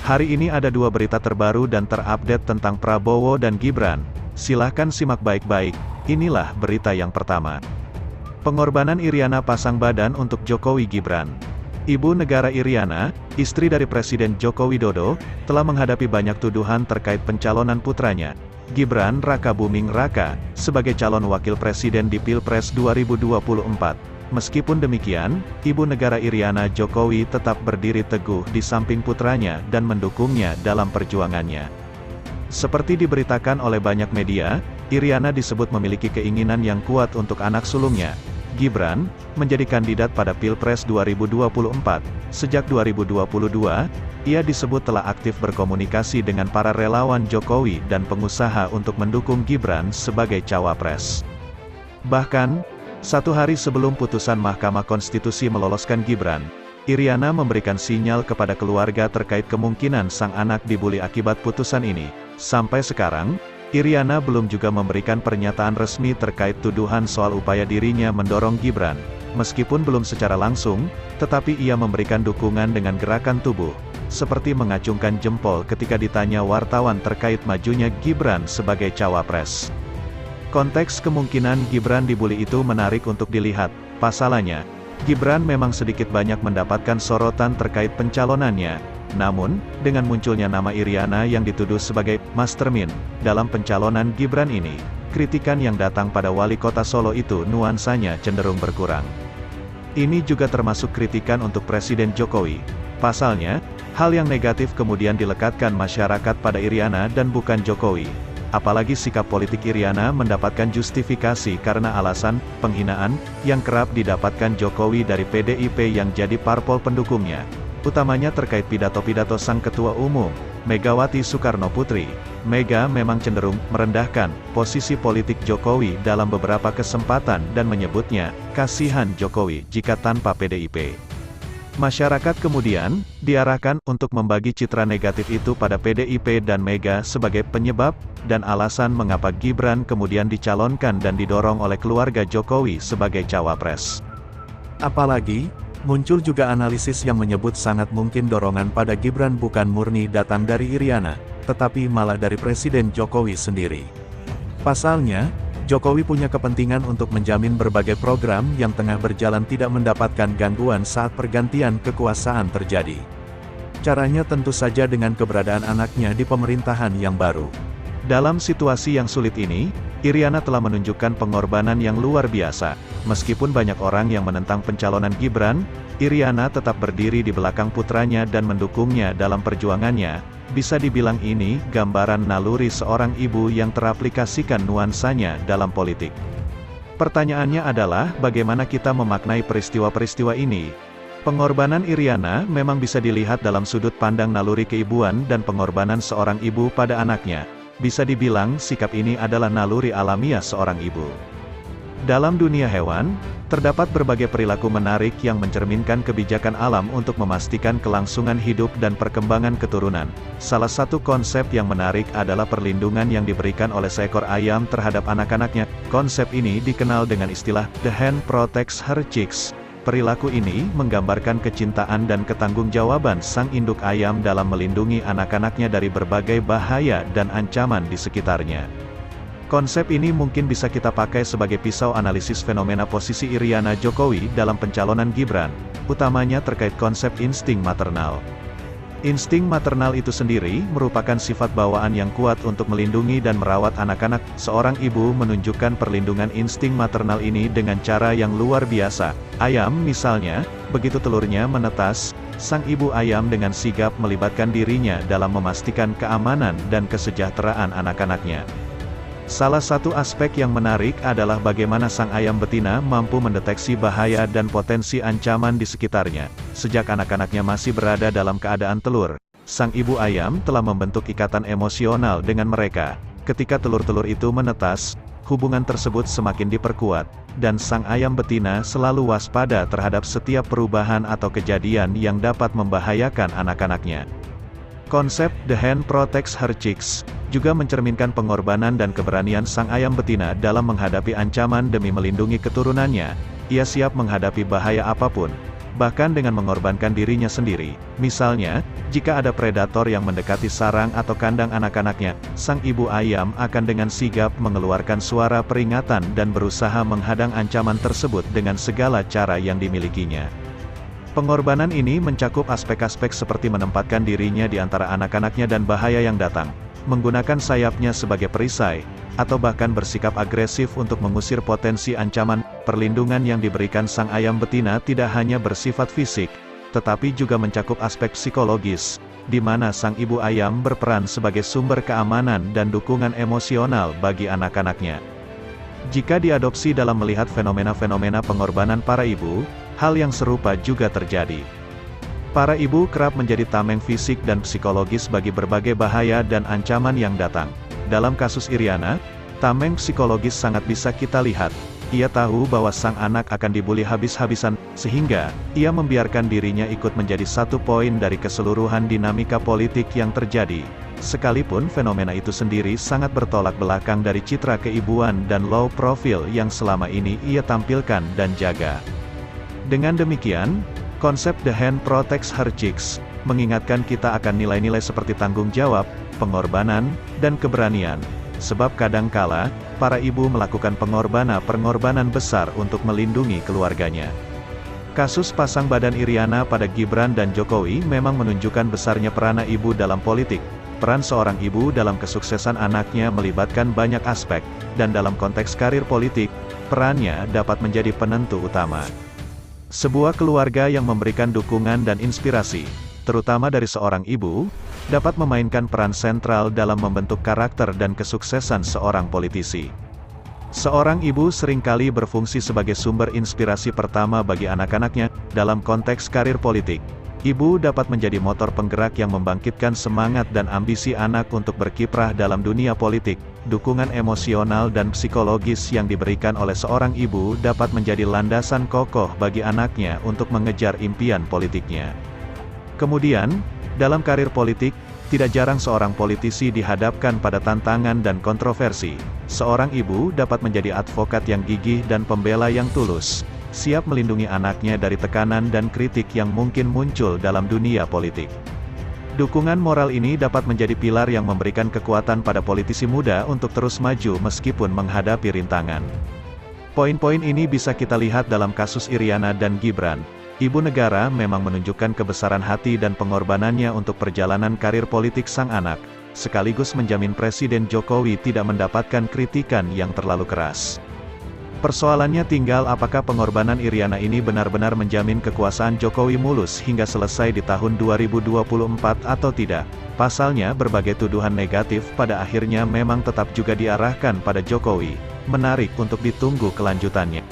Hari ini ada dua berita terbaru dan terupdate tentang Prabowo dan Gibran. Silahkan simak baik-baik, inilah berita yang pertama. Pengorbanan Iriana pasang badan untuk Jokowi Gibran. Ibu negara Iriana, istri dari Presiden Joko Widodo, telah menghadapi banyak tuduhan terkait pencalonan putranya, Gibran Raka Buming Raka, sebagai calon wakil presiden di Pilpres 2024. Meskipun demikian, Ibu negara Iriana Jokowi tetap berdiri teguh di samping putranya dan mendukungnya dalam perjuangannya. Seperti diberitakan oleh banyak media, Iriana disebut memiliki keinginan yang kuat untuk anak sulungnya, Gibran, menjadi kandidat pada Pilpres 2024. Sejak 2022, ia disebut telah aktif berkomunikasi dengan para relawan Jokowi dan pengusaha untuk mendukung Gibran sebagai cawapres. Bahkan, satu hari sebelum putusan Mahkamah Konstitusi meloloskan Gibran, Iriana memberikan sinyal kepada keluarga terkait kemungkinan sang anak dibuli akibat putusan ini. Sampai sekarang, Iriana belum juga memberikan pernyataan resmi terkait tuduhan soal upaya dirinya mendorong Gibran. Meskipun belum secara langsung, tetapi ia memberikan dukungan dengan gerakan tubuh, seperti mengacungkan jempol ketika ditanya wartawan terkait majunya Gibran sebagai cawapres. Konteks kemungkinan Gibran dibuli itu menarik untuk dilihat. Pasalnya, Gibran memang sedikit banyak mendapatkan sorotan terkait pencalonannya. Namun, dengan munculnya nama Iriana yang dituduh sebagai mastermind dalam pencalonan Gibran ini, kritikan yang datang pada wali kota Solo itu nuansanya cenderung berkurang. Ini juga termasuk kritikan untuk Presiden Jokowi. Pasalnya, hal yang negatif kemudian dilekatkan masyarakat pada Iriana dan bukan Jokowi. Apalagi sikap politik Iriana mendapatkan justifikasi karena alasan penghinaan yang kerap didapatkan Jokowi dari PDIP yang jadi parpol pendukungnya, utamanya terkait pidato-pidato sang ketua umum, Megawati Soekarnoputri. Mega memang cenderung merendahkan posisi politik Jokowi dalam beberapa kesempatan dan menyebutnya kasihan Jokowi jika tanpa PDIP. Masyarakat kemudian diarahkan untuk membagi citra negatif itu pada PDIP dan Mega sebagai penyebab dan alasan mengapa Gibran kemudian dicalonkan dan didorong oleh keluarga Jokowi sebagai cawapres. Apalagi, muncul juga analisis yang menyebut sangat mungkin dorongan pada Gibran bukan murni datang dari Iriana, tetapi malah dari Presiden Jokowi sendiri. Pasalnya, Jokowi punya kepentingan untuk menjamin berbagai program yang tengah berjalan tidak mendapatkan gangguan saat pergantian kekuasaan terjadi. Caranya tentu saja dengan keberadaan anaknya di pemerintahan yang baru. Dalam situasi yang sulit ini, Iriana telah menunjukkan pengorbanan yang luar biasa. Meskipun banyak orang yang menentang pencalonan Gibran, Iriana tetap berdiri di belakang putranya dan mendukungnya dalam perjuangannya. Bisa dibilang ini gambaran naluri seorang ibu yang teraplikasikan nuansanya dalam politik. Pertanyaannya adalah bagaimana kita memaknai peristiwa-peristiwa ini? Pengorbanan Iriana memang bisa dilihat dalam sudut pandang naluri keibuan dan pengorbanan seorang ibu pada anaknya. Bisa dibilang sikap ini adalah naluri alamiah seorang ibu. Dalam dunia hewan, terdapat berbagai perilaku menarik yang mencerminkan kebijakan alam untuk memastikan kelangsungan hidup dan perkembangan keturunan. Salah satu konsep yang menarik adalah perlindungan yang diberikan oleh seekor ayam terhadap anak-anaknya. Konsep ini dikenal dengan istilah "the hen protects her chicks". Perilaku ini menggambarkan kecintaan dan ketanggung-jawaban sang induk ayam dalam melindungi anak-anaknya dari berbagai bahaya dan ancaman di sekitarnya. Konsep ini mungkin bisa kita pakai sebagai pisau analisis fenomena posisi Iriana Jokowi dalam pencalonan Gibran, utamanya terkait konsep insting maternal. Insting maternal itu sendiri merupakan sifat bawaan yang kuat untuk melindungi dan merawat anak-anak. Seorang ibu menunjukkan perlindungan insting maternal ini dengan cara yang luar biasa. Ayam misalnya, begitu telurnya menetas, sang ibu ayam dengan sigap melibatkan dirinya dalam memastikan keamanan dan kesejahteraan anak-anaknya. Salah satu aspek yang menarik adalah bagaimana sang ayam betina mampu mendeteksi bahaya dan potensi ancaman di sekitarnya. Sejak anak-anaknya masih berada dalam keadaan telur, sang ibu ayam telah membentuk ikatan emosional dengan mereka. Ketika telur-telur itu menetas, hubungan tersebut semakin diperkuat, dan sang ayam betina selalu waspada terhadap setiap perubahan atau kejadian yang dapat membahayakan anak-anaknya. Konsep "the hen protects her chicks" juga mencerminkan pengorbanan dan keberanian sang ayam betina dalam menghadapi ancaman demi melindungi keturunannya. Ia siap menghadapi bahaya apapun. bahkan dengan mengorbankan dirinya sendiri. Misalnya, jika ada predator yang mendekati sarang atau kandang anak-anaknya, sang ibu ayam akan dengan sigap mengeluarkan suara peringatan dan berusaha menghadang ancaman tersebut dengan segala cara yang dimilikinya. Pengorbanan ini mencakup aspek-aspek seperti menempatkan dirinya di antara anak-anaknya dan bahaya yang datang, menggunakan sayapnya sebagai perisai, atau bahkan bersikap agresif untuk mengusir potensi ancaman. Perlindungan yang diberikan sang ayam betina tidak hanya bersifat fisik, tetapi juga mencakup aspek psikologis, di mana sang ibu ayam berperan sebagai sumber keamanan dan dukungan emosional bagi anak-anaknya. Jika diadopsi dalam melihat fenomena-fenomena pengorbanan para ibu, hal yang serupa juga terjadi. Para ibu kerap menjadi tameng fisik dan psikologis bagi berbagai bahaya dan ancaman yang datang. Dalam kasus Iriana, tameng psikologis sangat bisa kita lihat. Ia tahu bahwa sang anak akan dibuli habis-habisan, sehingga ia membiarkan dirinya ikut menjadi satu poin dari keseluruhan dinamika politik yang terjadi. Sekalipun fenomena itu sendiri sangat bertolak belakang dari citra keibuan dan low profile yang selama ini ia tampilkan dan jaga. Dengan demikian, konsep The Hen Protects Her Chicks mengingatkan kita akan nilai-nilai seperti tanggung jawab, pengorbanan, dan keberanian. Sebab kadangkala, para ibu melakukan pengorbanan besar untuk melindungi keluarganya. Kasus pasang badan Iriana pada Gibran dan Jokowi memang menunjukkan besarnya peranan ibu dalam politik. Peran seorang ibu dalam kesuksesan anaknya melibatkan banyak aspek, dan dalam konteks karir politik, perannya dapat menjadi penentu utama. Sebuah keluarga yang memberikan dukungan dan inspirasi, terutama dari seorang ibu, dapat memainkan peran sentral dalam membentuk karakter dan kesuksesan seorang politisi. Seorang ibu seringkali berfungsi sebagai sumber inspirasi pertama bagi anak-anaknya. Dalam konteks karir politik, ibu dapat menjadi motor penggerak yang membangkitkan semangat dan ambisi anak untuk berkiprah dalam dunia politik. Dukungan emosional dan psikologis yang diberikan oleh seorang ibu dapat menjadi landasan kokoh bagi anaknya untuk mengejar impian politiknya. Kemudian, dalam karir politik, tidak jarang seorang politisi dihadapkan pada tantangan dan kontroversi. Seorang ibu dapat menjadi advokat yang gigih dan pembela yang tulus, siap melindungi anaknya dari tekanan dan kritik yang mungkin muncul dalam dunia politik. Dukungan moral ini dapat menjadi pilar yang memberikan kekuatan pada politisi muda untuk terus maju meskipun menghadapi rintangan. Poin-poin ini bisa kita lihat dalam kasus Iriana dan Gibran. Ibu negara memang menunjukkan kebesaran hati dan pengorbanannya untuk perjalanan karir politik sang anak, sekaligus menjamin Presiden Jokowi tidak mendapatkan kritikan yang terlalu keras. Persoalannya tinggal apakah pengorbanan Iriana ini benar-benar menjamin kekuasaan Jokowi mulus hingga selesai di tahun 2024 atau tidak. Pasalnya berbagai tuduhan negatif pada akhirnya memang tetap juga diarahkan pada Jokowi. Menarik untuk ditunggu kelanjutannya.